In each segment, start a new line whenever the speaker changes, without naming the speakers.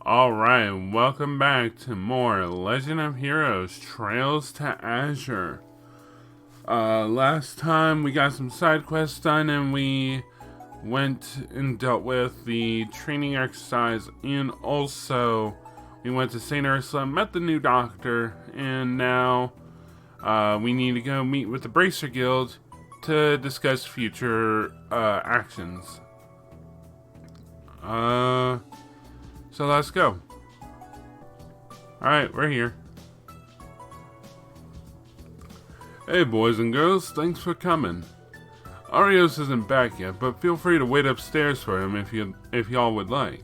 Alright, welcome back to more Legend of Heroes Trails to Azure. Last time we got some side quests done and we went and dealt with the training exercise, and also we went to St. Ursula, met the new doctor, and now we need to go meet with the Bracer Guild to discuss future actions. So let's go. Alright, we're here. Hey boys and girls, thanks for coming. Arios isn't back yet, but feel free to wait upstairs for him if y'all would like.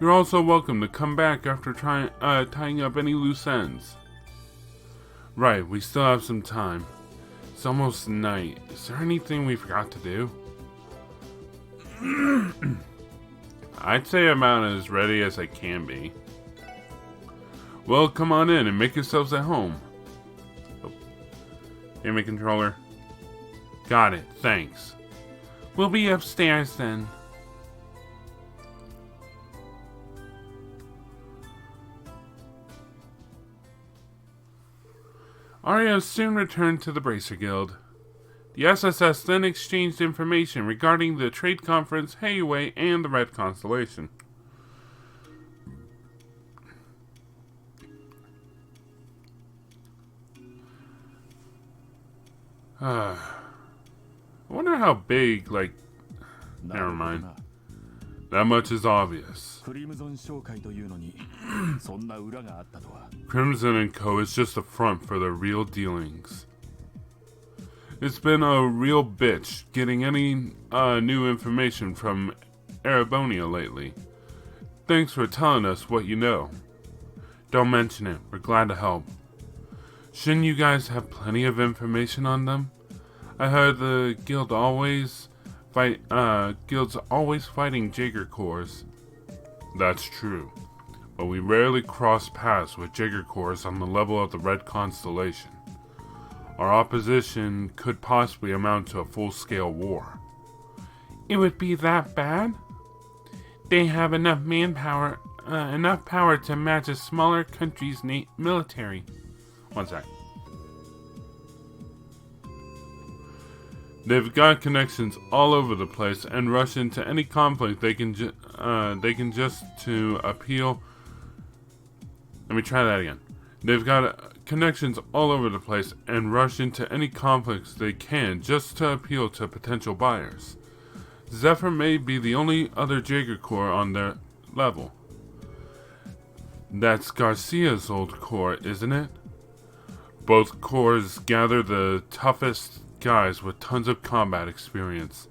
You're also welcome to come back after tying up any loose ends. Right, we still have some time. It's almost night. Is there anything we forgot to do? I'd say I'm about as ready as I can be. Well, come on in and make yourselves at home. Oh. Hear me, controller? Got it, thanks. We'll be upstairs then. Ario soon returned to the Bracer Guild. The SSS then exchanged information regarding the Trade Conference, Hayway, and the Red Constellation. I wonder how big, never mind. That much is obvious. Crimson & Co. is just a front for their real dealings. It's been a real bitch getting any new information from Erebonia lately. Thanks for telling us what you know. Don't mention it, we're glad to help. Shouldn't you guys have plenty of information on them? I heard the guild's always fighting Jaeger Corps. That's true, but we rarely cross paths with Jaeger Corps on the level of the Red Constellation. Our opposition could possibly amount to a full-scale war. It would be that bad? They have enough manpower, enough power to match a smaller country's military. One sec. They've got connections all over the place and rush into any conflict they can just to appeal. Let me try that again. They've got connections all over the place and rush into any conflicts they can just to appeal to potential buyers. Zephyr may be the only other Jaeger Corps on their level. That's Garcia's old corps, isn't it? Both corps gather the toughest guys with tons of combat experience.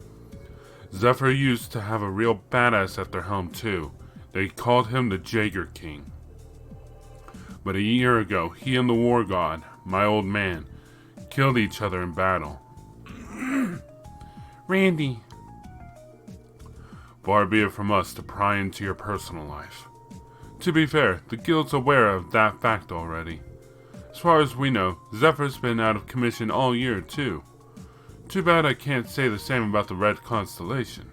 Zephyr used to have a real badass at their helm too. They called him the Jaeger King. But a year ago, he and the War God, my old man, killed each other in battle. Randy. Far be it from us to pry into your personal life. To be fair, the guild's aware of that fact already. As far as we know, Zephyr's been out of commission all year too. Too bad I can't say the same about the Red Constellation.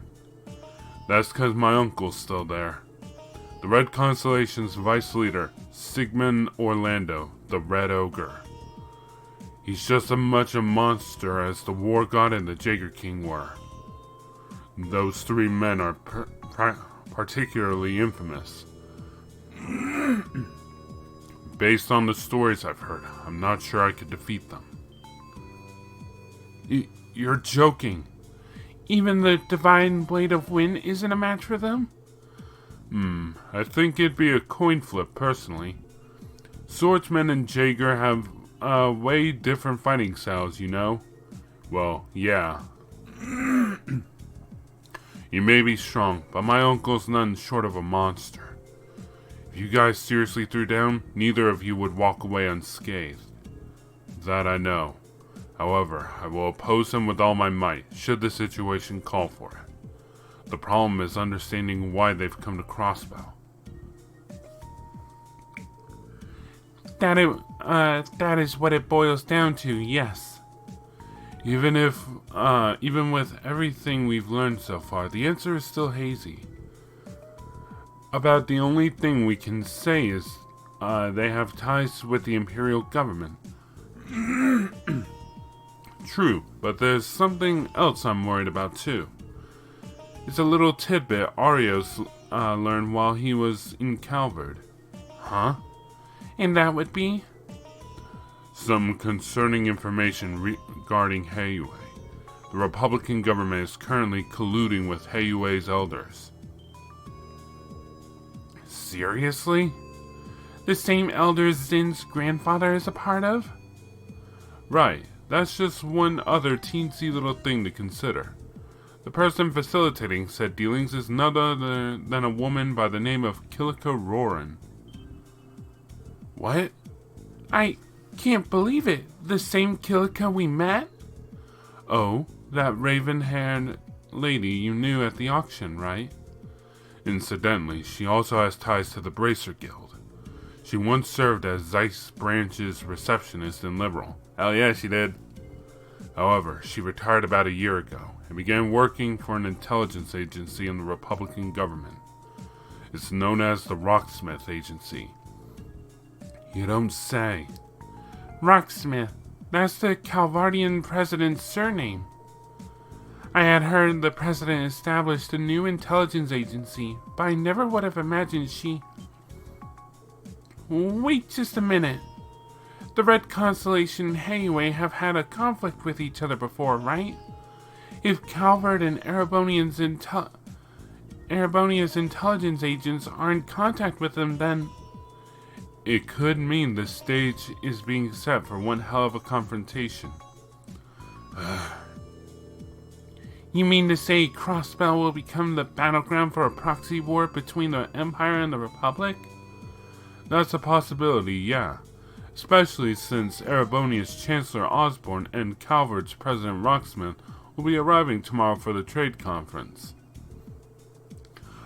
That's because my uncle's still there. The Red Constellation's vice leader, Sigmund Orlando, the Red Ogre. He's just as much a monster as the War God and the Jaeger King were. Those three men are particularly infamous. Based on the stories I've heard, I'm not sure I could defeat them. You're joking. Even the Divine Blade of Wind isn't a match for them? I think it'd be a coin flip, personally. Swordsmen and Jaeger have way different fighting styles, you know? Well, yeah. You may be strong, but my uncle's none short of a monster. If you guys seriously threw down, neither of you would walk away unscathed. That I know. However, I will oppose him with all my might, should the situation call for it. The problem is understanding why they've come to Crossbell. That is what it boils down to, yes. Even with everything we've learned so far, the answer is still hazy. About the only thing we can say is they have ties with the Imperial government. True, but there's something else I'm worried about too. It's a little tidbit Arios learned while he was in Calvard. Huh? And that would be? Some concerning information regarding Heiyue. The Republican government is currently colluding with Heiyue's elders. Seriously? The same elders Zin's grandfather is a part of? Right, that's just one other teensy little thing to consider. The person facilitating said dealings is none other than a woman by the name of Kilika Roran. What? I can't believe it. The same Kilika we met? Oh, that raven-haired lady you knew at the auction, right? Incidentally, she also has ties to the Bracer Guild. She once served as Zeiss Branch's receptionist in Liberal. Hell yeah, she did. However, she retired about a year ago and began working for an intelligence agency in the Republican government. It's known as the Rocksmith Agency. You don't say. Rocksmith. That's the Calvardian president's surname. I had heard the president established a new intelligence agency, but I never would have imagined she... Wait just a minute. The Red Constellation and Heiyue have had a conflict with each other before, right? If Calvard and Erebonia's intelligence agents are in contact with them, then... It could mean the stage is being set for one hell of a confrontation. You mean to say Crossbell will become the battleground for a proxy war between the Empire and the Republic? That's a possibility, yeah. Especially since Erebonia's Chancellor Osborne and Calvard's President Rocksmith will be arriving tomorrow for the trade conference.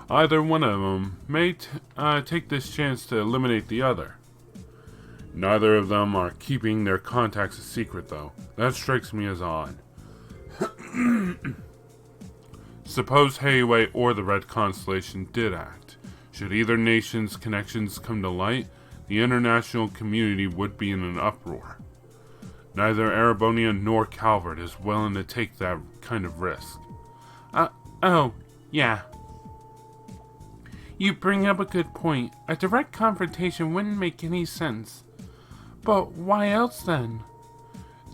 Either one of them may take this chance to eliminate the other. Neither of them are keeping their contacts a secret, though. That strikes me as odd. Suppose Heiyue or the Red Constellation did act. Should either nation's connections come to light, the international community would be in an uproar. Neither Erebonia nor Calvard is willing to take that kind of risk. Oh, yeah. You bring up a good point. A direct confrontation wouldn't make any sense. But why else then?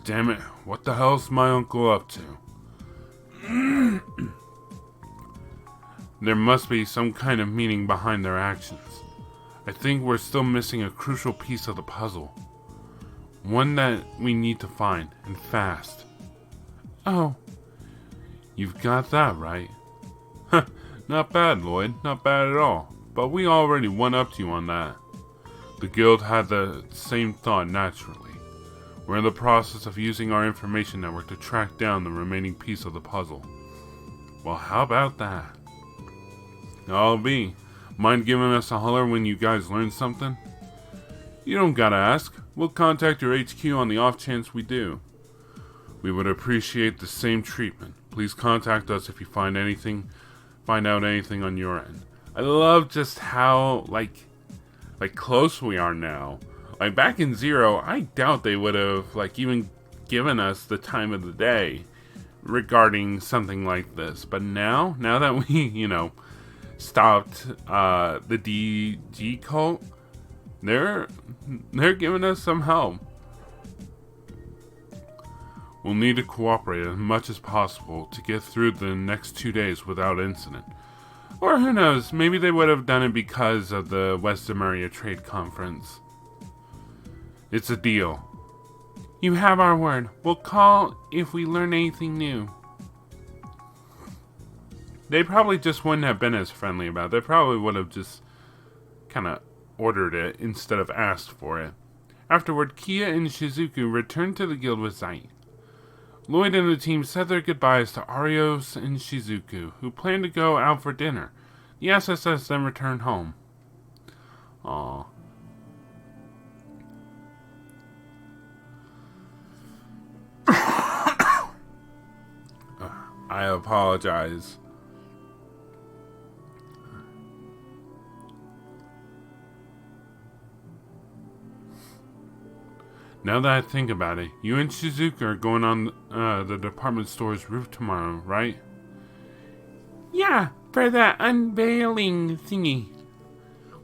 Damn it, what the hell's my uncle up to? There must be some kind of meaning behind their actions. I think we're still missing a crucial piece of the puzzle. One that we need to find, and fast. Oh. You've got that right. Not bad, Lloyd. Not bad at all. But we already one-upped you on that. The guild had the same thought naturally. We're in the process of using our information network to track down the remaining piece of the puzzle. Well, how about that? I'll be. Mind giving us a holler when you guys learn something? You don't gotta ask. We'll contact your HQ on the off chance we do. We would appreciate the same treatment. Please contact us if you find out anything on your end. I love just how, like close we are now. Like, back in Zero, I doubt they would have, even given us the time of the day regarding something like this. But now that we, stopped the DG cult, they're giving us some help. We'll need to cooperate as much as possible to get through the next 2 days without incident. Or who knows, maybe they would have done it because of the West Zemuria Trade Conference. It's a deal. You have our word. We'll call if we learn anything new. They probably just wouldn't have been as friendly about it. They probably would have just kind of ordered it instead of asked for it. Afterward, Kia and Shizuku returned to the guild with Zai. Lloyd and the team said their goodbyes to Arios and Shizuku, who planned to go out for dinner. The SSS then returned home. Aww. I apologize. Now that I think about it, you and Shizuka are going on the department store's roof tomorrow, right?
Yeah, for that unveiling thingy.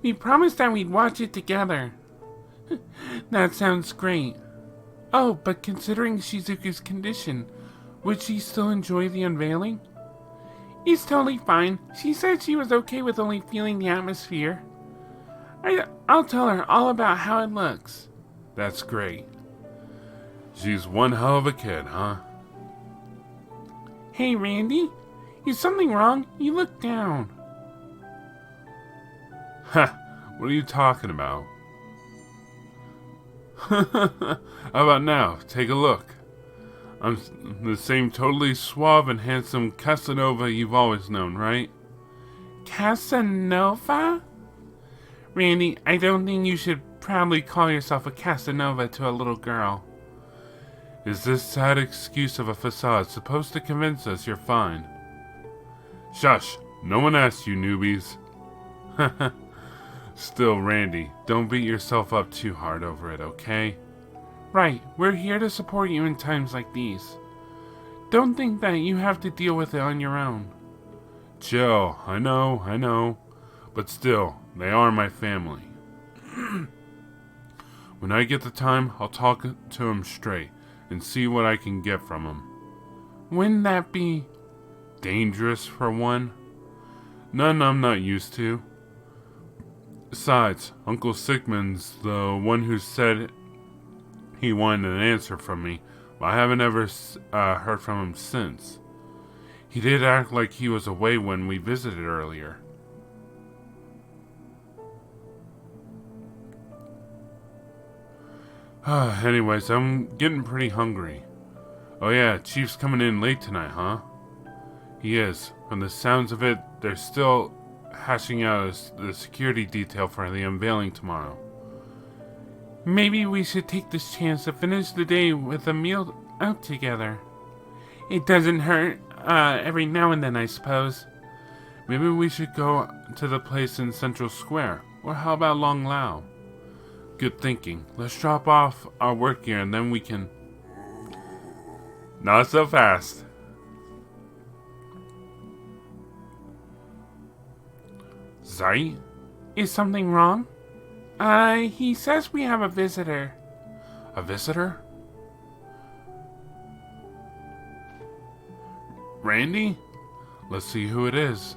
We promised that we'd watch it together. That sounds great. Oh, but considering Shizuka's condition, would she still enjoy the unveiling? It's totally fine. She said she was okay with only feeling the atmosphere. I'll tell her all about how it looks.
That's great. She's one hell of a kid, huh?
Hey, Randy. Is something wrong? You look down.
Ha! What are you talking about? How about now? Take a look. I'm the same totally suave and handsome Casanova you've always known, right?
Casanova? Randy, I don't think you should proudly call yourself a Casanova to a little girl.
Is this sad excuse of a facade supposed to convince us you're fine? Shush! No one asked you, newbies. Still, Randy, don't beat yourself up too hard over it, okay?
Right, we're here to support you in times like these. Don't think that you have to deal with it on your own.
Chill, I know. But still, they are my family. When I get the time, I'll talk to them straight and see what I can get from them.
Wouldn't that be
dangerous for one? None I'm not used to. Besides, Uncle Sigmund's the one who said he wanted an answer from me, but I haven't ever heard from him since. He did act like he was away when we visited earlier. Anyways, I'm getting pretty hungry. Oh yeah, Chief's coming in late tonight, huh? He is. From the sounds of it, they're still hashing out the security detail for the unveiling tomorrow.
Maybe we should take this chance to finish the day with a meal out together. It doesn't hurt every now and then, I suppose.
Maybe we should go to the place in Central Square. Or how about Long Lao? Good thinking. Let's drop off our work gear and then we can... Not so fast.
Zai? Is something wrong? He says we have a visitor.
A visitor? Randy? Let's see who it is.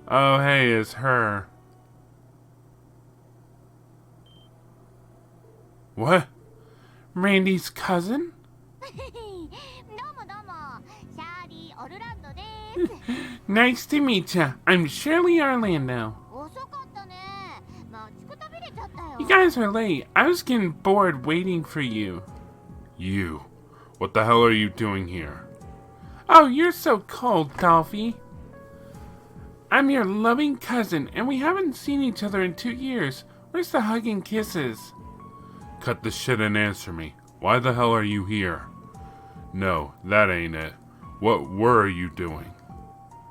Oh, hey, it's her. What?
Randy's cousin? Nice to meet ya. I'm Shirley Orlando. You guys are late. I was getting bored waiting for you.
You? What the hell are you doing here?
Oh, you're so cold, Dolphy. I'm your loving cousin, and we haven't seen each other in 2 years. Where's the hug and kisses?
Cut the shit and answer me. Why the hell are you here? No, that ain't it. What were you doing?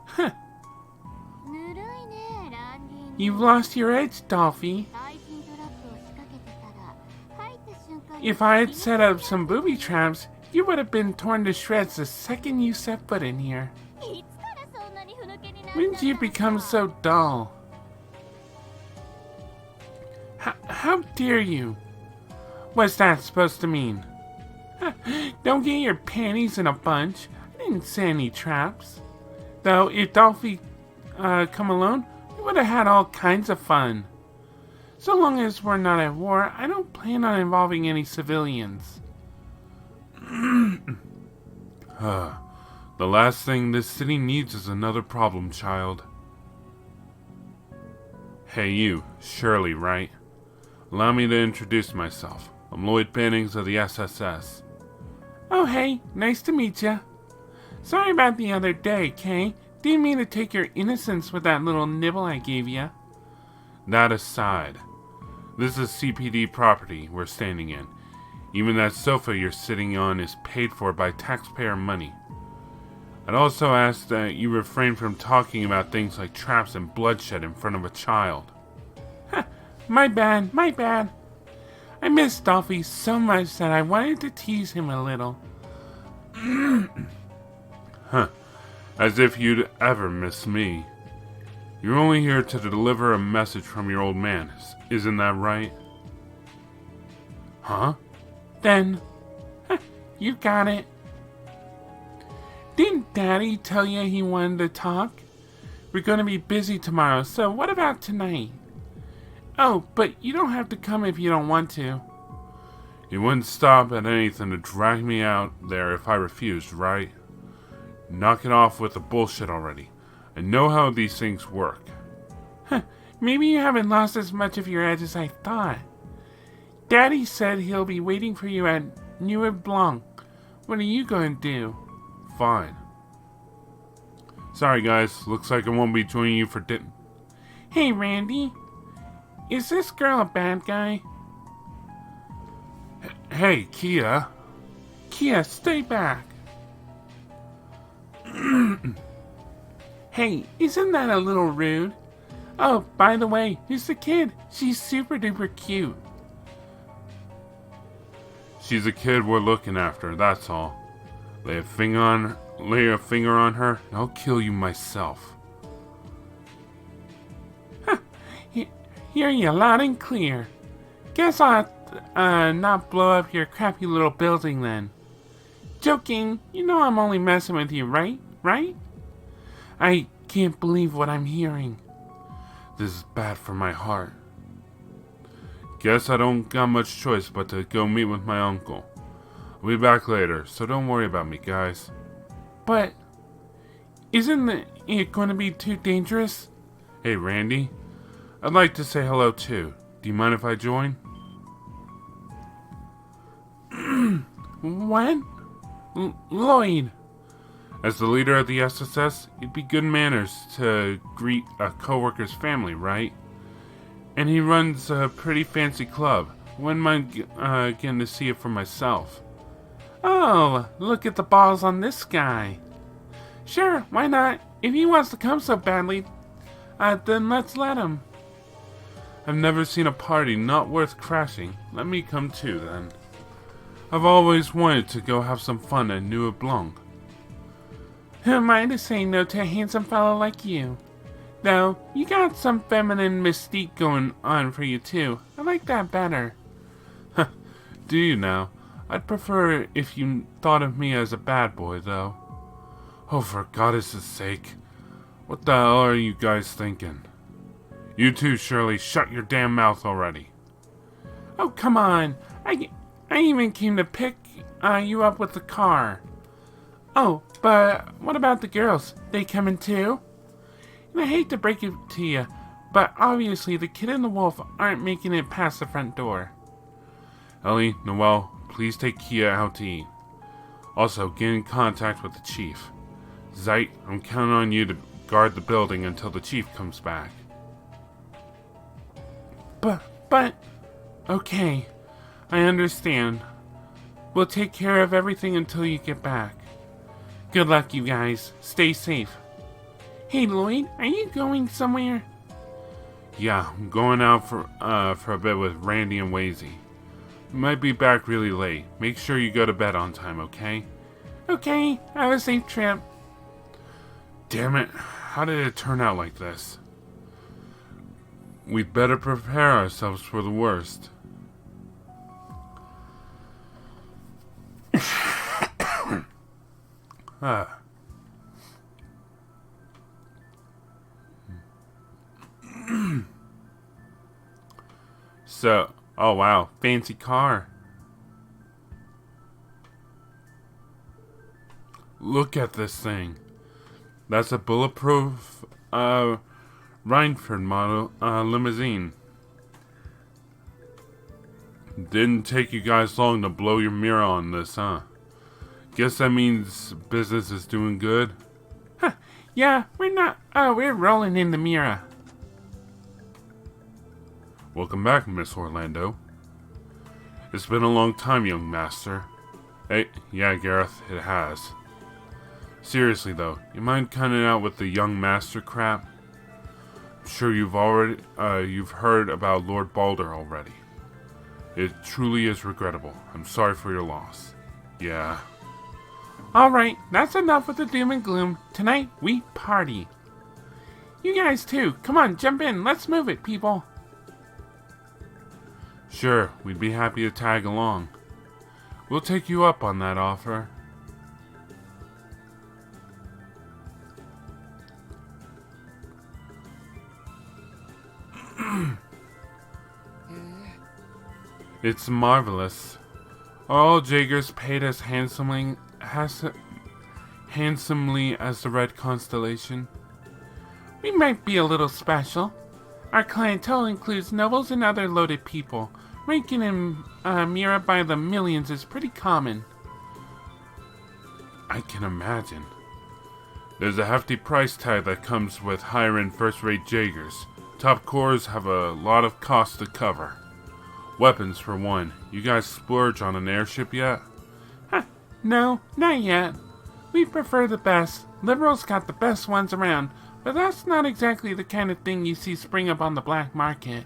Huh. You've lost your edge, Dolphy. If I had set up some booby traps, you would have been torn to shreds the second you set foot in here. When did you become so dull? How dare you? What's that supposed to mean? Don't get your panties in a bunch. I didn't set any traps. Though, if Dolphy come alone, we would have had all kinds of fun. So long as we're not at war, I don't plan on involving any civilians.
The last thing this city needs is another problem child. Hey you, Shirley, right? Allow me to introduce myself. I'm Lloyd Bannings of the SSS.
Oh hey, nice to meet ya. Sorry about the other day, Kay. Didn't mean to take your innocence with that little nibble I gave ya.
That aside, this is CPD property we're standing in. Even that sofa you're sitting on is paid for by taxpayer money. I'd also ask that you refrain from talking about things like traps and bloodshed in front of a child.
My bad, my bad. I miss Dolphy so much that I wanted to tease him a little.
Huh. As if you'd ever miss me. You're only here to deliver a message from your old man, isn't that right? Huh?
Then, you got it. Didn't Daddy tell you he wanted to talk? We're going to be busy tomorrow, so what about tonight? Oh, but you don't have to come if you don't want to.
You wouldn't stop at anything to drag me out there if I refused, right? Knock it off with the bullshit already. I know how these things work.
Maybe you haven't lost as much of your edge as I thought. Daddy said he'll be waiting for you at Nuit Blanc. What are you going to do?
Fine. Sorry guys, looks like I won't be joining you for dinner.
Hey Randy, is this girl a bad guy?
Hey, Kia.
Kia, stay back. Hey, isn't that a little rude? Oh, by the way, who's the kid? She's super duper cute.
She's a kid we're looking after, that's all. Lay a finger on her, and I'll kill you myself.
Hear you loud and clear. Guess I'll not blow up your crappy little building then. Joking, you know I'm only messing with you, right? Right? I can't believe what I'm hearing.
This is bad for my heart. Guess I don't got much choice but to go meet with my uncle. I'll be back later, so don't worry about me, guys.
But isn't it going to be too dangerous?
Hey, Randy. I'd like to say hello too. Do you mind if I join?
What? Lloyd.
As the leader of the SSS, it'd be good manners to greet a coworker's family, right? And he runs a pretty fancy club. Wouldn't mind getting to see it for myself.
Oh, look at the balls on this guy. Sure, why not? If he wants to come so badly, then let's let him.
I've never seen a party not worth crashing. Let me come too, then. I've always wanted to go have some fun at Nuit Blanc.
Who am I to say no to a handsome fellow like you? Though, you got some feminine mystique going on for you too. I like that better.
Do you now? I'd prefer if you thought of me as a bad boy, though. Oh, for goddess' sake. What the hell are you guys thinking? You too, Shirley, shut your damn mouth already.
Oh, come on. I even came to pick you up with the car. Oh, but what about the girls? They coming too? And I hate to break it to you, but obviously the kid and the wolf aren't making it past the front door.
Ellie, Noelle, please take Kia out to eat. Also, get in contact with the chief. Zeit, I'm counting on you to guard the building until the chief comes back.
But, okay, I understand. We'll take care of everything until you get back. Good luck, you guys. Stay safe. Hey, Lloyd, are you going somewhere?
Yeah, I'm going out for a bit with Randy and Wazy. Might be back really late. Make sure you go to bed on time, okay?
Okay, have a safe trip.
Damn it, how did it turn out like this? We'd better prepare ourselves for the worst. So, oh wow, fancy car. Look at this thing. That's a bulletproof Rhineford model limousine. Didn't take you guys long to blow your mirror on this, huh? Guess that means business is doing good.
Huh, yeah, we're rolling in the mirror.
Welcome back, Miss Orlando. It's been a long time, young master. Hey, yeah, Gareth, it has. Seriously though, you mind cutting out with the young master crap? I'm sure you've heard about Lord Balder already. It truly is regrettable. I'm sorry for your loss. Yeah.
Alright, that's enough with the doom and gloom. Tonight, we party. You guys too. Come on, jump in. Let's move it, people.
Sure, we'd be happy to tag along. We'll take you up on that offer. It's marvelous. Are all Jaegers paid as handsomely as the Red Constellation?
We might be a little special. Our clientele includes nobles and other loaded people. Ranking in Mira by the millions is pretty common.
I can imagine. There's a hefty price tag that comes with higher-end first-rate Jaegers. Top cores have a lot of costs to cover. Weapons, for one. You guys splurge on an airship yet?
Huh, no, not yet. We prefer the best. Liberals got the best ones around, but that's not exactly the kind of thing you see spring up on the black market.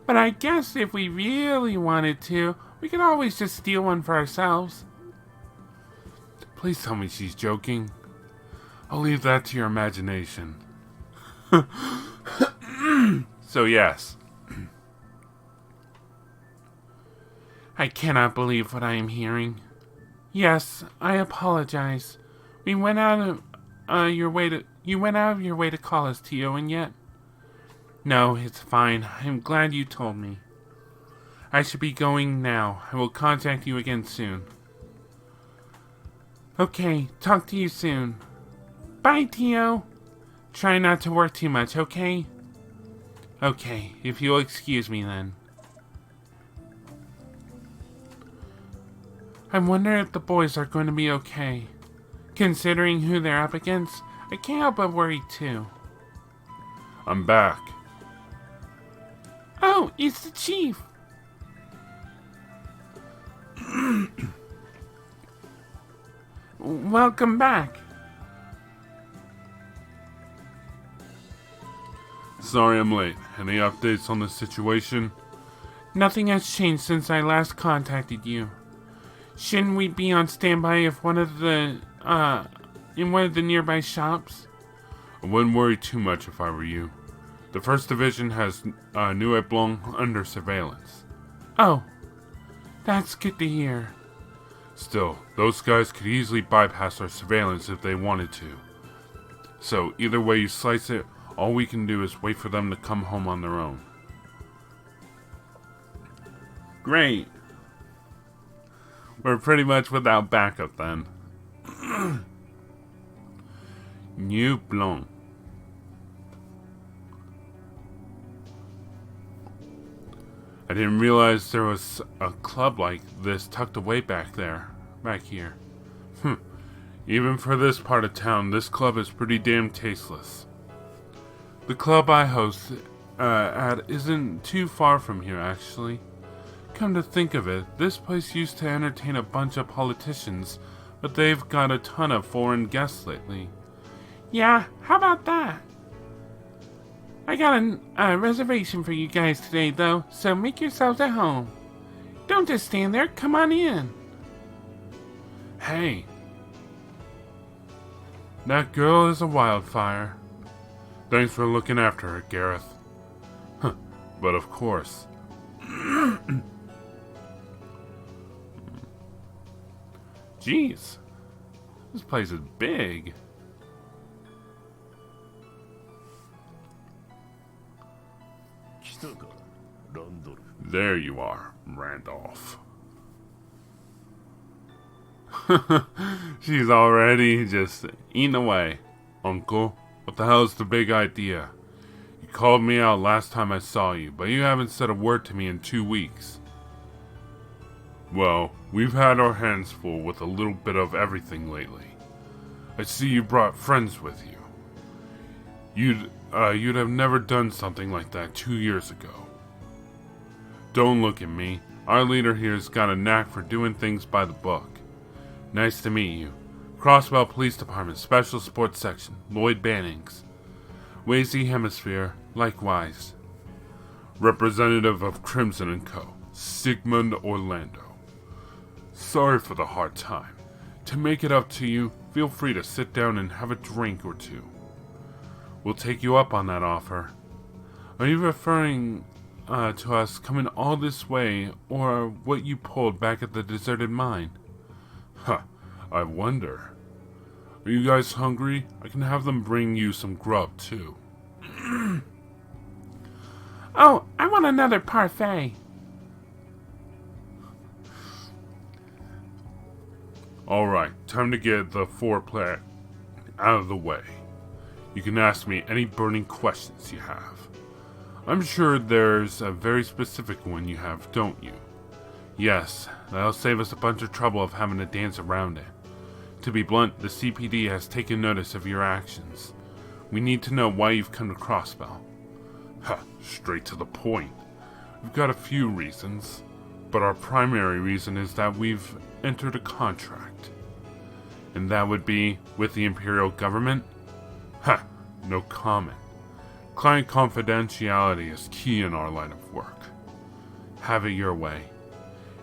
But I guess if we really wanted to, we could always just steal one for ourselves.
Please tell me she's joking. I'll leave that to your imagination. So yes.
I cannot believe what I am hearing. Yes, I apologize. You went out of your way to call us, Tio, and yet... No, it's fine. I'm glad you told me. I should be going now. I will contact you again soon. Okay, talk to you soon. Bye, Tio. Try not to work too much, okay? Okay, if you'll excuse me then. I wonder if the boys are going to be okay. Considering who they're up against, I can't help but worry too.
I'm back.
Oh, it's the chief. Welcome back.
Sorry I'm late. Any updates on the situation?
Nothing has changed since I last contacted you. Shouldn't we be on standby if in one of the nearby shops?
I wouldn't worry too much if I were you. The 1st Division has New Eblong under surveillance.
Oh, that's good to hear.
Still, those guys could easily bypass our surveillance if they wanted to. So, either way you slice it, all we can do is wait for them to come home on their own.
Great.
We're pretty much without backup then. New Blanc. I didn't realize there was a club like this tucked away back here. Even for this part of town, this club is pretty damn tasteless. The club I host at isn't too far from here, actually. Come to think of it, this place used to entertain a bunch of politicians, but they've got a ton of foreign guests lately.
Yeah, how about that? I got a reservation for you guys today, though, so make yourselves at home. Don't just stand there, come on in.
Hey. That girl is a wildfire. Thanks for looking after her, Gareth. But of course. Jeez. This place is big. There you are, Randolph. She's already just eating away. Uncle, what the hell's the big idea? You called me out last time I saw you, but you haven't said a word to me in 2 weeks. Well, we've had our hands full with a little bit of everything lately. I see you brought friends with you. You'd have never done something like that 2 years ago. Don't look at me. Our leader here's got a knack for doing things by the book. Nice to meet you. Crossbell Police Department, Special Sports Section, Lloyd Bannings. Wazy Hemisphere, likewise. Representative of Crimson & Co., Sigmund Orlando. Sorry for the hard time. To make it up to you, feel free to sit down and have a drink or two. We'll take you up on that offer. Are you referring to us coming all this way, or what you pulled back at the deserted mine? Huh, I wonder. Are you guys hungry? I can have them bring you some grub, too.
Oh, I want another parfait.
Alright, time to get the foreplay out of the way. You can ask me any burning questions you have. I'm sure there's a very specific one you have, don't you? Yes, that'll save us a bunch of trouble of having to dance around it. To be blunt, the CPD has taken notice of your actions. We need to know why you've come to Crossbell. Ha, straight to the point. We've got a few reasons, but our primary reason is that we've entered a contract. And that would be with the Imperial Government? Ha, no comment. Client confidentiality is key in our line of work. Have it your way.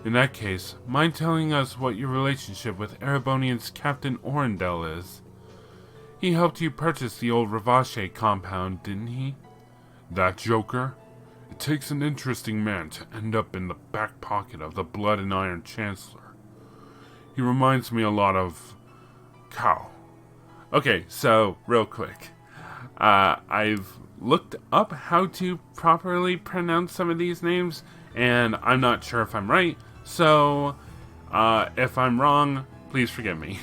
In that case, mind telling us what your relationship with Erebonian's Captain Orendel is? He helped you purchase the old Ravache compound, didn't he? That joker? It takes an interesting man to end up in the back pocket of the Blood and Iron Chancellor. He reminds me a lot of Cow. Okay, so, real quick. I've looked up how to properly pronounce some of these names, and I'm not sure if I'm right, so if I'm wrong, please forgive me.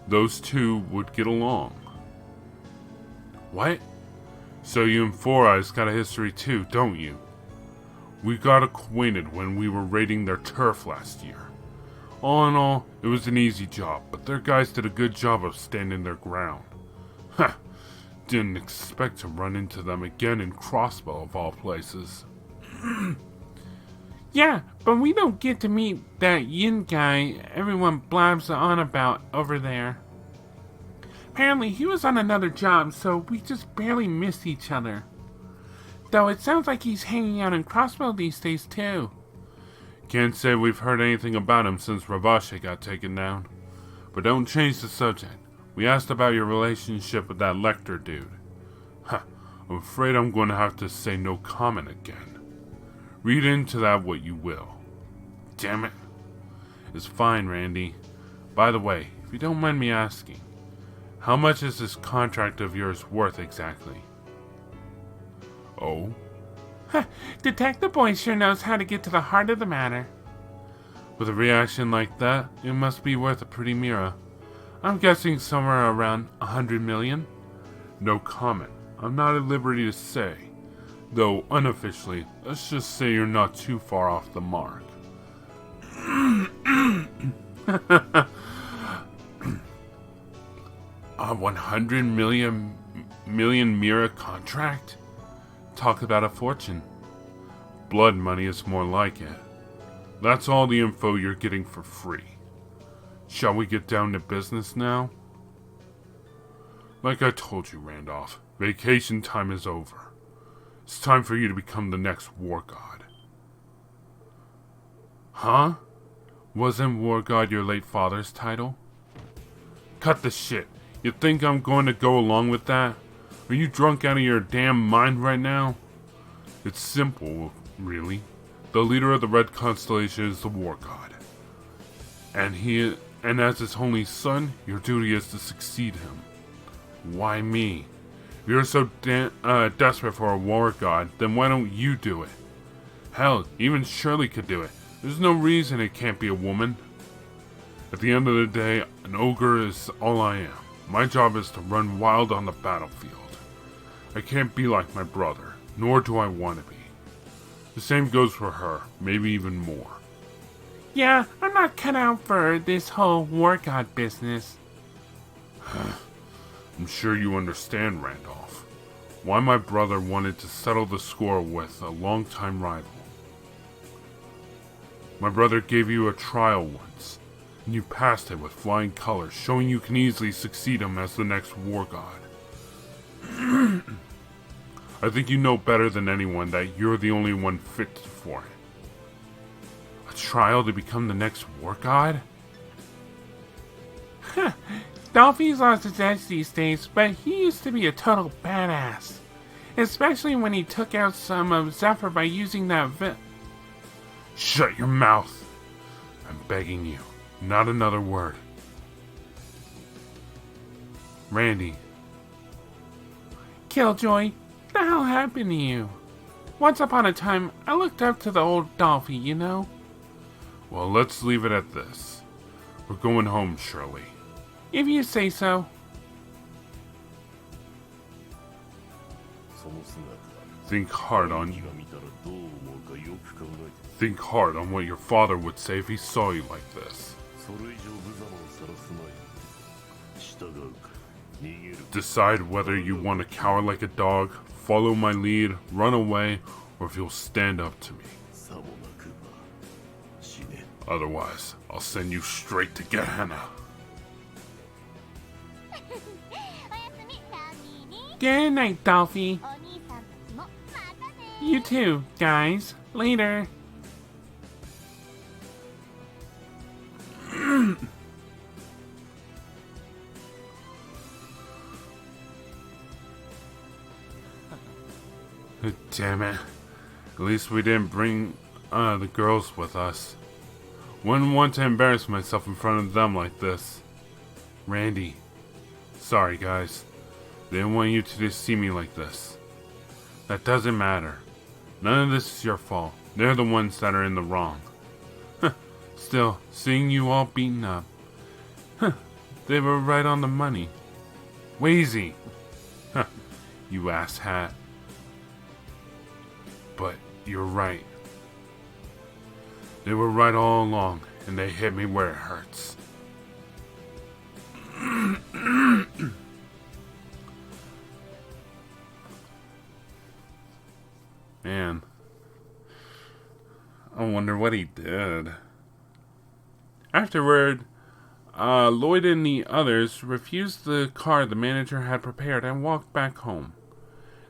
Those two would get along. What? So you and Four Eyes got a history too, don't you? We got acquainted when we were raiding their turf last year. All in all, it was an easy job, but their guys did a good job of standing their ground. Huh. Didn't expect to run into them again in Crossbell of all places.
Yeah, but we don't get to meet that Yin guy everyone blabs on about over there. Apparently he was on another job, so we just barely missed each other. Though it sounds like he's hanging out in Crossbell these days too.
Can't say we've heard anything about him since Ravache got taken down. But don't change the subject. We asked about your relationship with that Lecter dude. Huh, I'm afraid I'm going to have to say no comment again. Read into that what you will. Damn it. It's fine, Randy. By the way, if you don't mind me asking, how much is this contract of yours worth exactly? Oh?
Detective Boy sure knows how to get to the heart of the matter.
With a reaction like that, it must be worth a pretty mira. I'm guessing somewhere around 100 million? No comment. I'm not at liberty to say. Though unofficially, let's just say you're not too far off the mark. A 100 million mira contract? Talk about a fortune. Blood money is more like it. That's all the info you're getting for free. Shall we get down to business now? Like I told you, Randolph, vacation time is over. It's time for you to become the next war god. Huh? Wasn't war god your late father's title? Cut the shit. You think I'm going to go along with that? Are you drunk out of your damn mind right now? It's simple, really. The leader of the Red Constellation is the war god. And as his only son, your duty is to succeed him. Why me? If you're so desperate for a war god, then why don't you do it? Hell, even Shirley could do it. There's no reason it can't be a woman. At the end of the day, an ogre is all I am. My job is to run wild on the battlefield. I can't be like my brother, nor do I want to be. The same goes for her, maybe even more.
Yeah, I'm not cut out for this whole war god business.
I'm sure you understand, Randolph, why my brother wanted to settle the score with a longtime rival. My brother gave you a trial once, and you passed it with flying colors, showing you can easily succeed him as the next war god. I think you know better than anyone that you're the only one fit for it. A trial to become the next war god?
Dolphy's lost his edge these days, but he used to be a total badass. Especially when he took out some of Zephyr by using that
Shut your mouth! I'm begging you, not another word. Randy.
Killjoy, what the hell happened to you? Once upon a time, I looked up to the old Dolphy, you know?
Well, let's leave it at this. We're going home, Shirley.
If you say so.
Think hard on what your father would say if he saw you like this. Decide whether you want to cower like a dog, follow my lead, run away, or if you'll stand up to me. Otherwise, I'll send you straight to Gehenna.
Good night, Dolphy. You too, guys. Later.
Damn it. At least we didn't bring the girls with us. Wouldn't want to embarrass myself in front of them like this. Randy. Sorry, guys. Didn't want you to just see me like this. That doesn't matter. None of this is your fault. They're the ones that are in the wrong. Still, seeing you all beaten up. They were right on the money. Wheezy. You asshat. But you're right. They were right all along, and they hit me where it hurts. Man. I wonder what he did. Afterward, Lloyd and the others refused the car the manager had prepared and walked back home.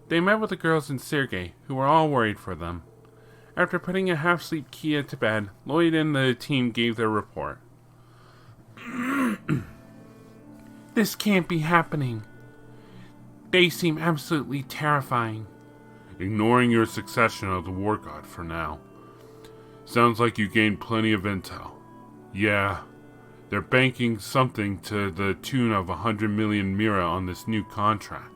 They met with the girls and Sergei, who were all worried for them. After putting a half-asleep Kia to bed, Lloyd and the team gave their report.
This can't be happening. They seem absolutely terrifying.
Ignoring your succession of the War God for now. Sounds like you gained plenty of intel. Yeah, they're banking something to the tune of 100 million Mira on this new contract.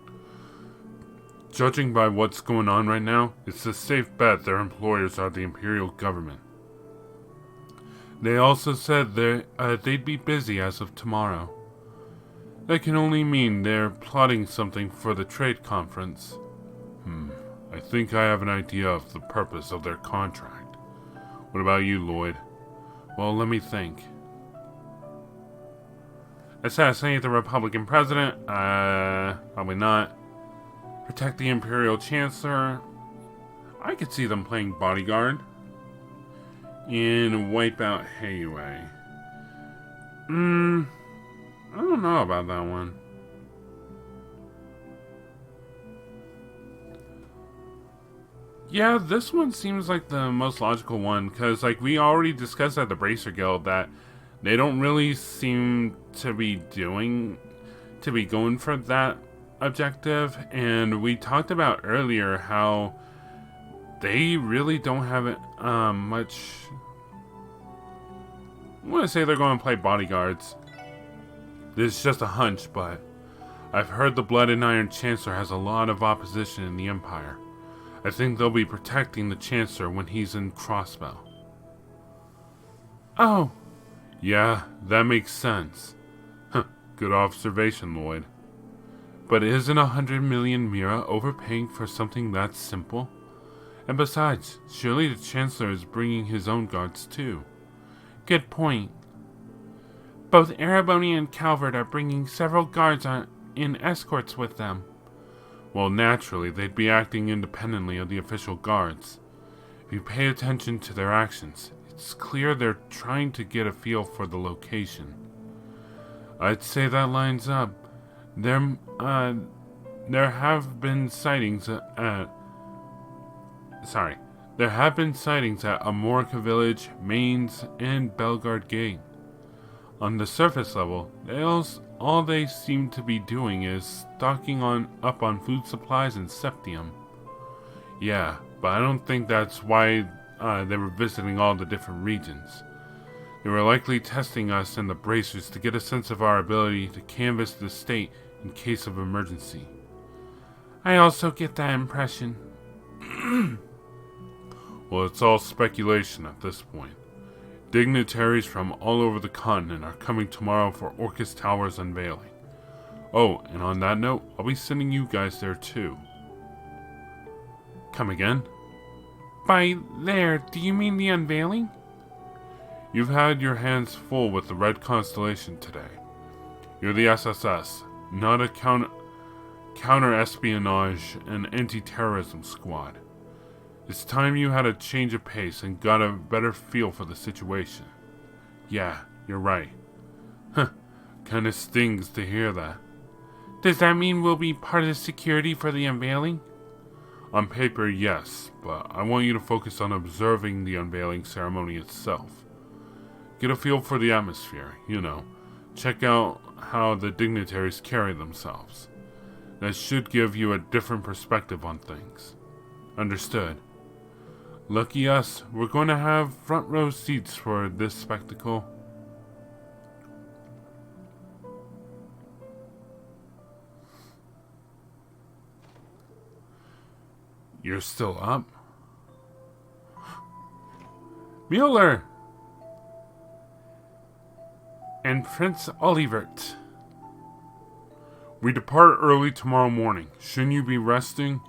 Judging by what's going on right now, it's a safe bet their employers are the Imperial government. They also said they'd be busy as of tomorrow. That can only mean they're plotting something for the trade conference. I think I have an idea of the purpose of their contract. What about you, Lloyd? Well, let me think. Assassinate the Republican president? Probably not. Protect the Imperial Chancellor? I could see them playing bodyguard. And wipe out Hayway. I don't know about that one. Yeah, this one seems like the most logical one, because like we already discussed at the Bracer Guild that they don't really seem to be going for that objective, and we talked about earlier how they really don't have it much. I want to say they're going to play bodyguards. This is just a hunch, but I've heard the Blood and Iron Chancellor has a lot of opposition in the Empire. I think they'll be protecting the Chancellor when he's in Crossbell.
Oh.
Yeah, that makes sense. Good observation, Lloyd. But isn't 100 million Mira overpaying for something that simple? And besides, surely the Chancellor is bringing his own guards too.
Good point. Both Ereboni and Calvert are bringing several guards in escorts with them.
Well, naturally, they'd be acting independently of the official guards. If you pay attention to their actions, it's clear they're trying to get a feel for the location. I'd say that lines up. They're there have been sightings at Amorica Village, Mainz, and Belgard Gate. On the surface level, all they seem to be doing is stocking up on food supplies and septium. Yeah, but I don't think that's why they were visiting all the different regions. They were likely testing us and the bracers to get a sense of our ability to canvass the state in case of emergency.
I also get that impression.
Well, it's all speculation at this point. Dignitaries from all over the continent are coming tomorrow for Orcus Tower's unveiling. Oh, and on that note, I'll be sending you guys there too. Come again?
By there, do you mean the unveiling?
You've had your hands full with the Red Constellation today. You're the SSS, not a counter-espionage and anti-terrorism squad. It's time you had a change of pace and got a better feel for the situation. Yeah, you're right. Kinda stings to hear that.
Does that mean we'll be part of the security for the unveiling?
On paper, yes, but I want you to focus on observing the unveiling ceremony itself. Get a feel for the atmosphere, Check out how the dignitaries carry themselves. That should give you a different perspective on things. Understood? Lucky us, we're going to have front row seats for this spectacle. You're still up?
Mueller! And Prince Olivert.
We depart early tomorrow morning. Shouldn't you be resting?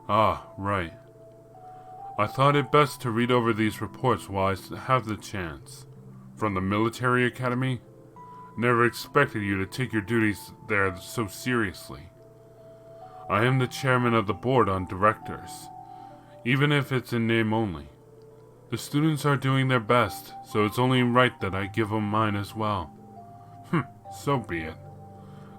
Ah, right. I thought it best to read over these reports while I have the chance. From the military academy? Never expected you to take your duties there so seriously. I am the chairman of the board on directors, even if it's in name only. The students are doing their best, so it's only right that I give them mine as well. So be it.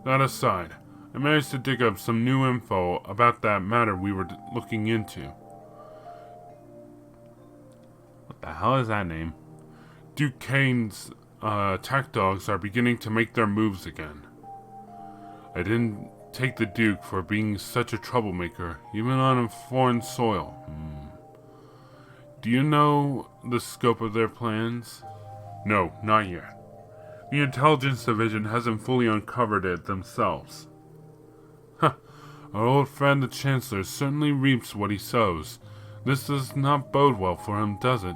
That aside, I managed to dig up some new info about that matter we were looking into. What the hell is that name? Duke Kane's attack dogs are beginning to make their moves again. I didn't take the Duke for being such a troublemaker, even on a foreign soil. Do you know the scope of their plans? No, not yet. The intelligence division hasn't fully uncovered it themselves. Our old friend the Chancellor certainly reaps what he sows. This does not bode well for him, does it?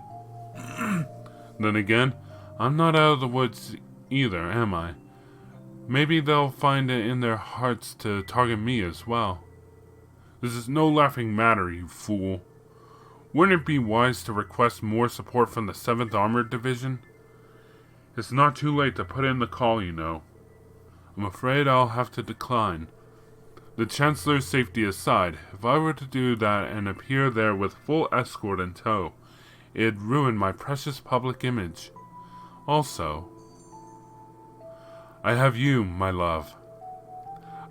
Then again, I'm not out of the woods either, am I? Maybe they'll find it in their hearts to target me as well. This is no laughing matter, you fool. Wouldn't it be wise to request more support from the 7th Armored Division? It's not too late to put in the call, I'm afraid I'll have to decline. The Chancellor's safety aside, if I were to do that and appear there with full escort in tow, it'd ruin my precious public image. Also, I have you, my love.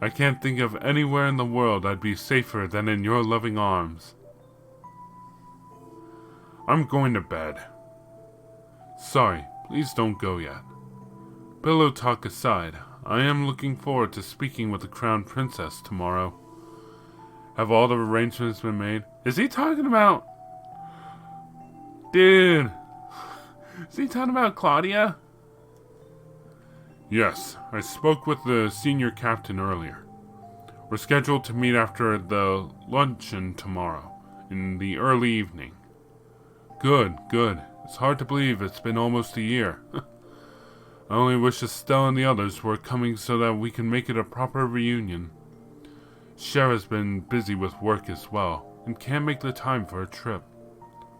I can't think of anywhere in the world I'd be safer than in your loving arms. I'm going to bed. Sorry, please don't go yet. Pillow talk aside, I am looking forward to speaking with the Crown Princess tomorrow. Have all the arrangements been made?
Is he talking about... Dude. Is he talking about Claudia?
Yes, I spoke with the senior captain earlier. We're scheduled to meet after the luncheon tomorrow, in the early evening. Good. It's hard to believe it's been almost a year. I only wish Estelle and the others were coming so that we can make it a proper reunion. Shara's been busy with work as well, and can't make the time for a trip.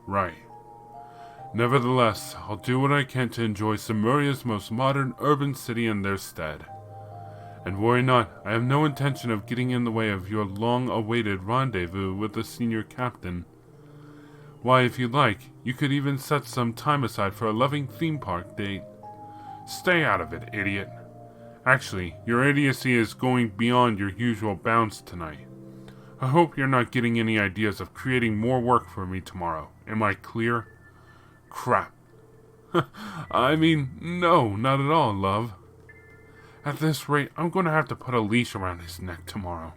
Right. Nevertheless, I'll do what I can to enjoy Zemuria's most modern urban city in their stead. And worry not, I have no intention of getting in the way of your long-awaited rendezvous with the senior captain. Why, if you'd like, you could even set some time aside for a loving theme park date. Stay out of it, idiot. Actually, your idiocy is going beyond your usual bounds tonight. I hope you're not getting any ideas of creating more work for me tomorrow. Am I clear? Crap. I mean, no, not at all, love. At this rate, I'm going to have to put a leash around his neck tomorrow.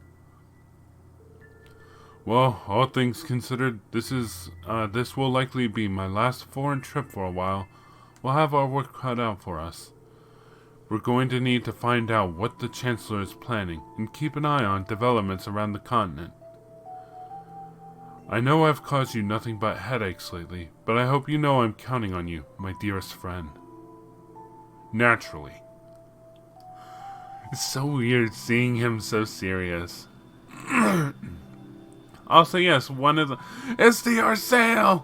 Well, all things considered, this will likely be my last foreign trip for a while. We'll have our work cut out for us. We're going to need to find out what the Chancellor is planning and keep an eye on developments around the continent. I know I've caused you nothing but headaches lately, but I hope you know I'm counting on you, my dearest friend. Naturally. It's so weird seeing him so serious. Also, yes, it's the Arsail!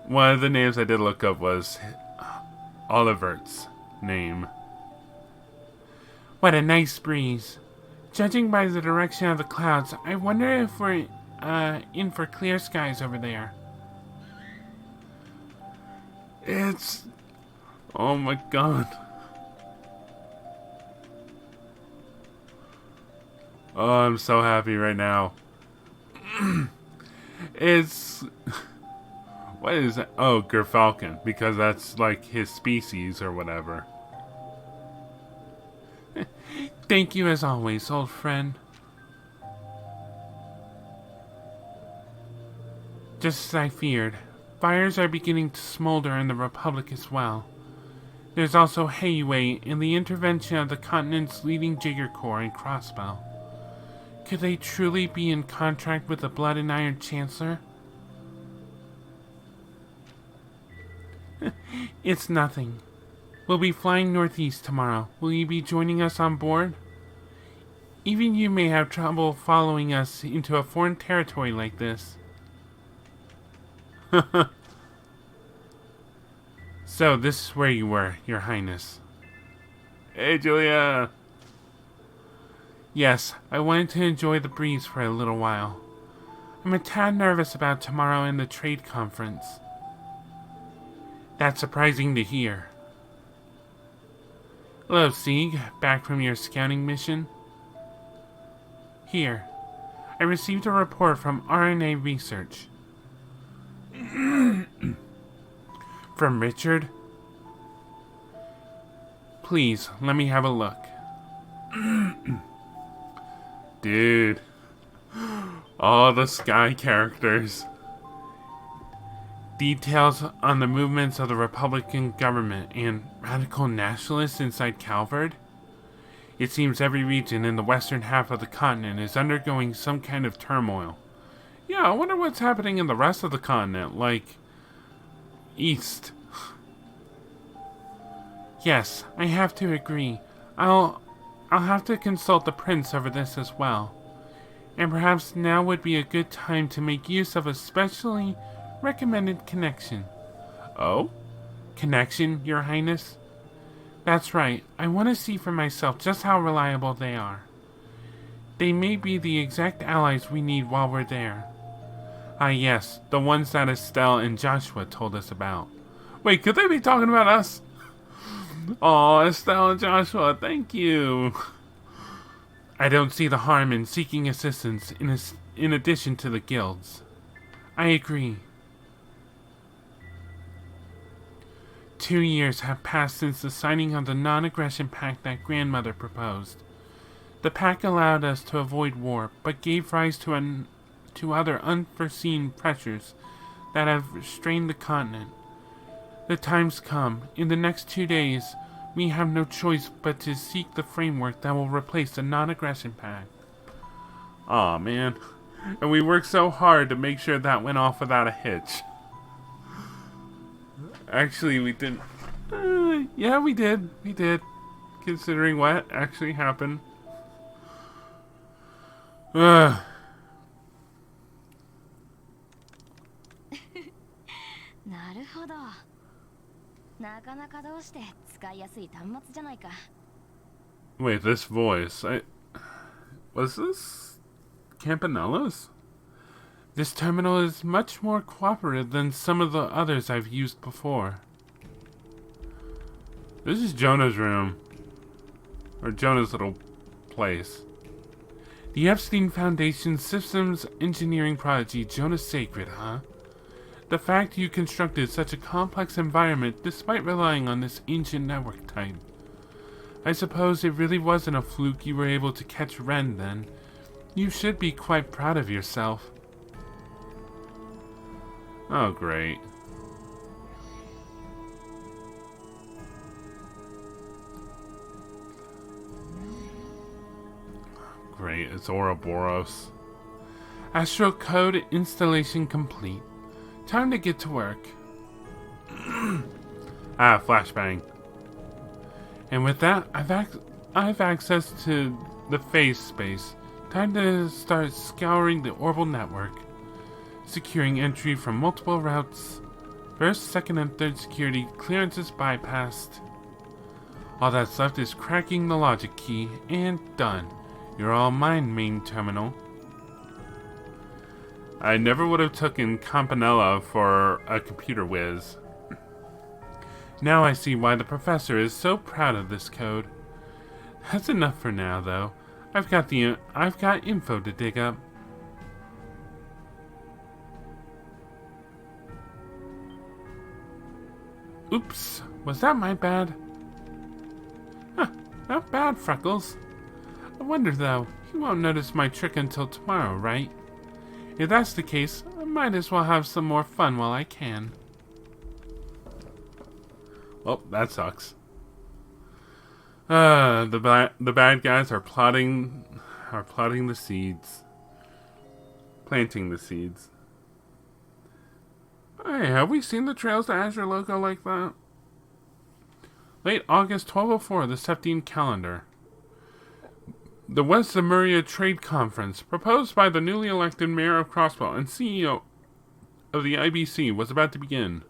One of the names I did look up was Olivert's name.
What a nice breeze. Judging by the direction of the clouds, I wonder if we're in for clear skies over there.
Oh my god. Oh, I'm so happy right now. What is that? Oh, Gerfalcon, because that's like his species or whatever.
Thank you as always, old friend. Just as I feared, fires are beginning to smolder in the Republic as well. There's also Heiwei and the intervention of the continent's leading Jigger Corps in Crossbell. Could they truly be in contract with the Blood and Iron Chancellor? It's nothing. We'll be flying northeast tomorrow. Will you be joining us on board? Even you may have trouble following us into a foreign territory like this. So, this is where you were, Your Highness.
Hey, Julia!
Yes, I wanted to enjoy the breeze for a little while. I'm a tad nervous about tomorrow and the trade conference. That's surprising to hear. Hello, Sieg. Back from your scouting mission? Here. I received a report from RNA Research. From Richard? Please, let me have a look.
Dude. All the Sky characters.
Details on the movements of the Republican government and radical nationalists inside Calvard? It seems every region in the western half of the continent is undergoing some kind of turmoil. Yeah, I wonder what's happening in the rest of the continent, like east. Yes, I have to agree. I'll have to consult the prince over this as well. And perhaps now would be a good time to make use of a specially recommended connection.
Oh?
Connection, Your Highness? That's right. I want to see for myself just how reliable they are. They may be the exact allies we need while we're there. Ah yes, the ones that Estelle and Joshua told us about.
Wait, could they be talking about us? Oh, Estelle and Joshua, thank you.
I don't see the harm in seeking assistance in addition to the guilds. I agree. 2 years have passed since the signing of the non-aggression pact that Grandmother proposed. The pact allowed us to avoid war, but gave rise to other unforeseen pressures that have strained the continent. The time's come. In the next 2 days, we have no choice but to seek the framework that will replace the non-aggression pact.
Aw, man. And we worked so hard to make sure that went off without a hitch. Actually, we didn't. Yeah, we did. We did. Considering what actually happened.
なるほど。なかなかどうして使いやすい端末じゃないか。
Wait, this voice. Was this Campanella's?
This terminal is much more cooperative than some of the others I've used before.
This is Jonah's room. Or Jonah's little place.
The Epstein Foundation systems engineering prodigy Jonas Sacred, huh? The fact you constructed such a complex environment despite relying on this ancient network type. I suppose it really wasn't a fluke you were able to catch Ren then. You should be quite proud of yourself.
Oh, great. Great, it's Ouroboros.
Astral code installation complete. Time to get to work.
Flashbang.
And with that, I've access to the phase space. Time to start scouring the orbital network. Securing entry from multiple routes. First, second, and third security clearances bypassed. All that's left is cracking the logic key, and done. You're all mine, main terminal.
I never would have taken Campanella for a computer whiz.
Now I see why the professor is so proud of this code. That's enough for now, though. I've got info to dig up. Oops, was that my bad? Huh, not bad, Freckles. I wonder, though, you won't notice my trick until tomorrow, right? If that's the case, I might as well have some more fun while I can.
Well, that sucks. The bad guys are plotting the seeds. Planting the seeds.
Hey, have we seen the Trails to Azure logo like that? Late August 1204, the Septine calendar. The West Zemuria Trade Conference, proposed by the newly elected mayor of Crossbell and CEO of the IBC, was about to begin.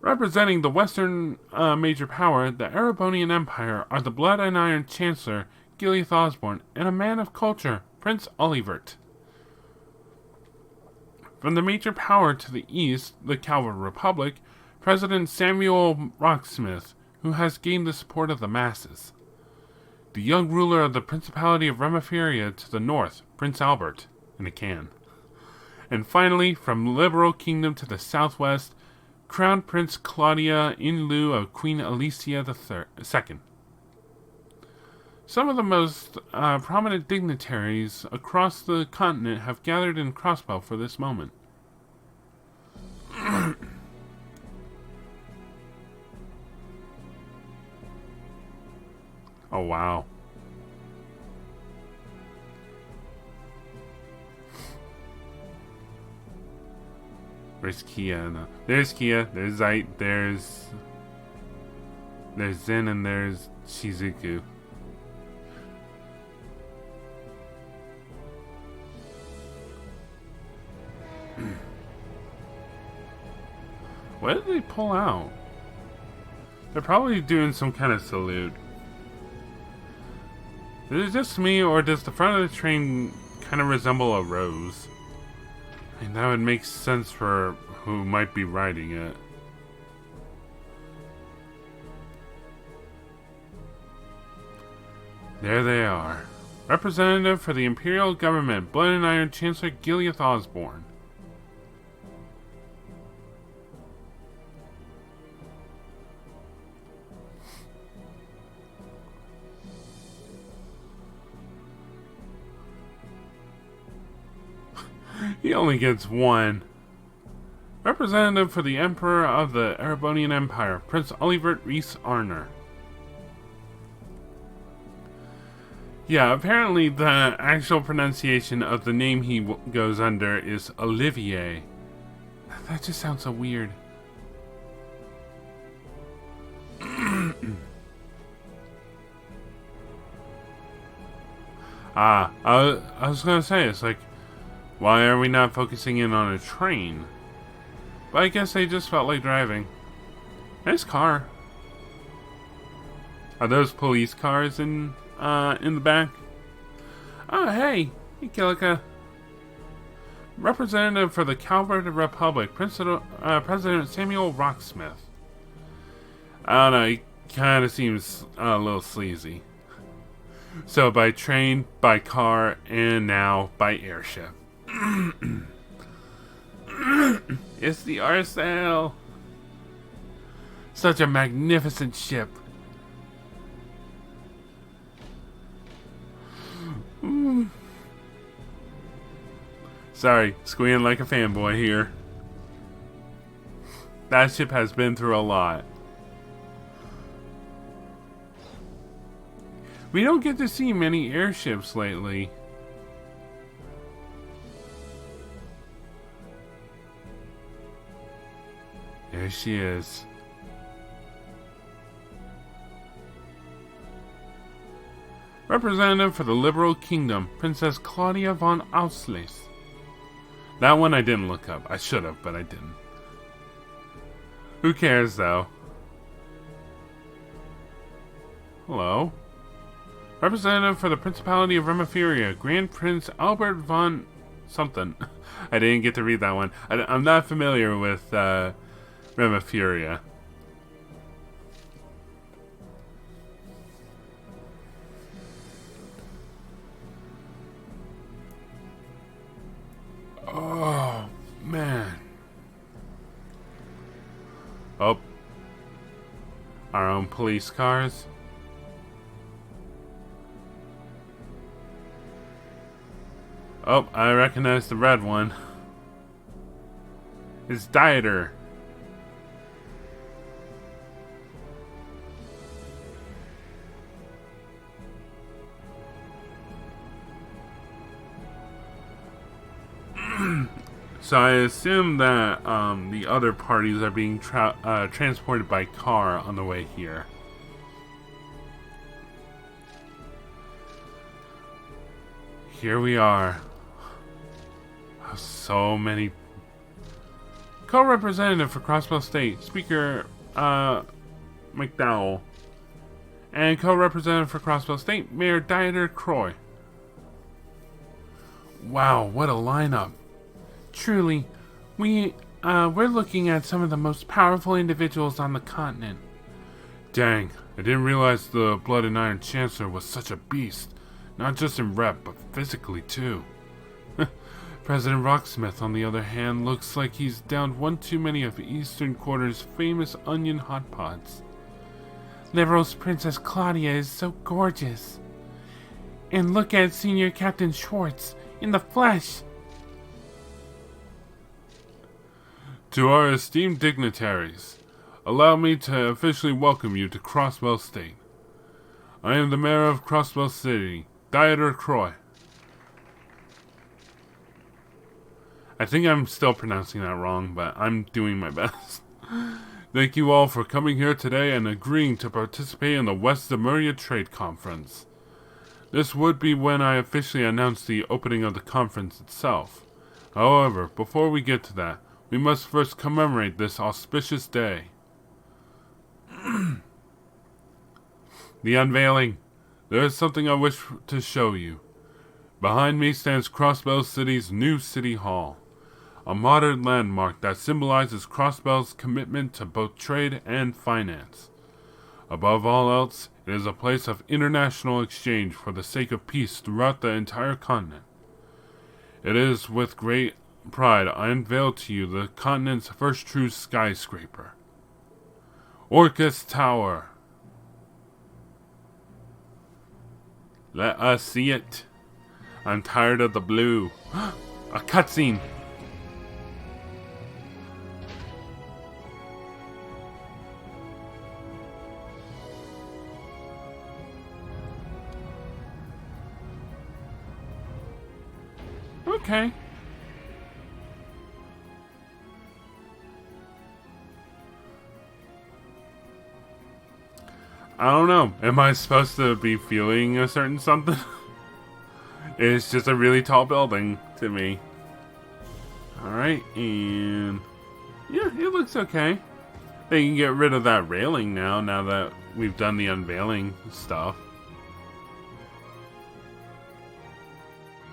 Representing the Western major power, the Erebonian Empire, are the Blood and Iron Chancellor, Gileath Osborne, and a man of culture, Prince Olivert. From the major power to the east, the Calvary Republic, President Samuel Rocksmith, who has gained the support of the masses. The young ruler of the Principality of Remiferia to the north, Prince Albert, in a can. And finally, from Liberal Kingdom to the southwest, Crown Prince Claudia in lieu of Queen Alicia II. Some of the most prominent dignitaries across the continent have gathered in Crossbell for this moment.
Oh, wow. Where's Kia? No. There's Kia, there's Zeit, there's Zen, and there's Shizuku. What did they pull out? They're probably doing some kind of salute. Is it just me, or does the front of the train kind of resemble a rose? And that would make sense for who might be riding it. There they are. Representative for the Imperial Government, Blood and Iron Chancellor Gileath Osborne. He only gets one. Representative for the Emperor of the Erebonian Empire, Prince Olivert Reese Arner. Yeah, apparently the actual pronunciation of the name he goes under is Olivier. That just sounds so weird. I was gonna say, it's like, why are we not focusing in on a train? But I guess they just felt like driving. Nice car. Are those police cars in the back? Oh, hey Kilika. Representative for the Calvary Republic, President Samuel Rocksmith. I don't know, he kind of seems a little sleazy. So by train, by car, and now by airship. It's the RSL. Such a magnificent ship. Sorry, squealing like a fanboy here. That ship has been through a lot. We don't get to see many airships lately. There she is. Representative for the Liberal Kingdom, Princess Claudia von Auslese. That one I didn't look up. I should have, but I didn't. Who cares, though? Hello? Representative for the Principality of Remiferia, Grand Prince Albert von something. I didn't get to read that one. I'm not familiar with Remiferia. Oh, man. Oh. Our own police cars. Oh, I recognize the red one. It's Dieter. So I assume that the other parties are being transported by car on the way here. Here we are. So many. Co-representative for Crossbell State, Speaker McDowell. And co-representative for Crossbell State, Mayor Dieter Croy. Wow, what a lineup. Truly, we're looking at some of the most powerful individuals on the continent. Dang, I didn't realize the Blood and Iron Chancellor was such a beast. Not just in rep, but physically too. President Rocksmith, on the other hand, looks like he's downed one too many of Eastern Quarter's famous onion hot pots. Liberal's Princess Claudia is so gorgeous. And look at Senior Captain Schwartz, in the flesh. To our esteemed dignitaries, allow me to officially welcome you to Crossbell State. I am the Mayor of Crossbell City, Dieter Croy. I think I'm still pronouncing that wrong, but I'm doing my best. Thank you all for coming here today and agreeing to participate in the West Zemuria Trade Conference. This would be when I officially announce the opening of the conference itself. However, before we get to that, we must first commemorate this auspicious day. The unveiling. There is something I wish to show you. Behind me stands Crossbell City's new City Hall, a modern landmark that symbolizes Crossbell's commitment to both trade and finance. Above all else, it is a place of international exchange for the sake of peace throughout the entire continent. It is with great pride I unveil to you the continent's first true skyscraper, Orcus Tower. Let us see it. I'm tired of the blue. A cutscene. Okay. I don't know. Am I supposed to be feeling a certain something? It's just a really tall building to me. Alright, and yeah, it looks okay. They can get rid of that railing now that we've done the unveiling stuff.